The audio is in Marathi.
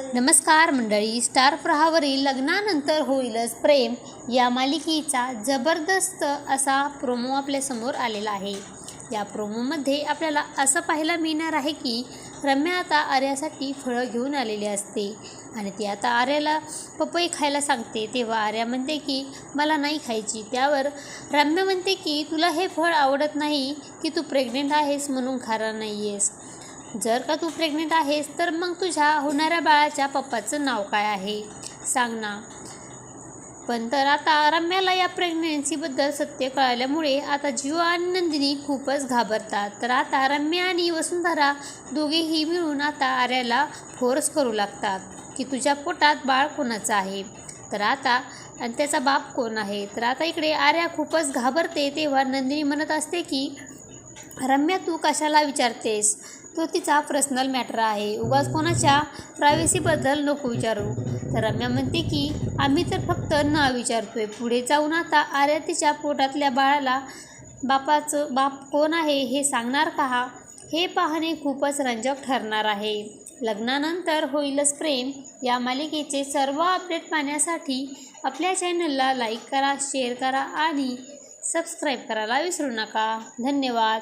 नमस्कार मंडळी, स्टार प्रवाहावरील लग्नानंतर होईलच प्रेम या मालिकेचा जबरदस्त असा प्रोमो आपल्यासमोर आलेला आहे। या प्रोमोमध्ये आपल्याला असं पाहायला मिळणार आहे की रम्या आता आर्यासाठी फळं घेऊन आलेली असते आणि ती आता आर्याला पपई खायला सांगते। तेव्हा आर्या म्हणते की मला नाही खायची। त्यावर रम्या म्हणते की तुला हे फळ आवडत नाही की तू प्रेग्नेंट आहेस म्हणून खाणार नाही आहेस। जर का तू प्रेग्नेंट आहेस तर मग तुझ्या होणाऱ्या बाळाच्या पप्पाचं नाव काय आहे सांग ना। पण तर आता रम्याला या प्रेग्नेन्सीबद्दल सत्य कळाल्यामुळे आता जीव आणि नंदिनी खूपच घाबरतात। तर आता रम्या आणि वसुंधरा दोघेही मिळून आता आर्याला फोर्स करू लागतात की तुझ्या पोटात बाळ कोणाचं आहे, तर आता आणि त्याचा बाप कोण आहे। तर आता इकडे आर्या खूपच घाबरते। तेव्हा नंदिनी म्हणत असते की रम्या तू कशाला विचारतेस, तो तिचा पर्सनल मॅटर आहे, उगाच कोणाच्या प्रायव्हसीबद्दल नको विचारू। तर रम्या म्हणते की आम्ही तर फक्त नाव विचारतोय। पुढे जाऊन आता आर्या तिच्या पोटातल्या बाळाला बापाचं बाप कोण आहे हे सांगणार का, हे पाहणे खूपच रंजक ठरणार आहे। लग्नानंतर होईलच प्रेम या मालिकेचे सर्व अपडेट पाहण्यासाठी आपल्या चॅनलला लाईक करा, शेअर करा आणि सबस्क्राईब करायला विसरू नका। धन्यवाद।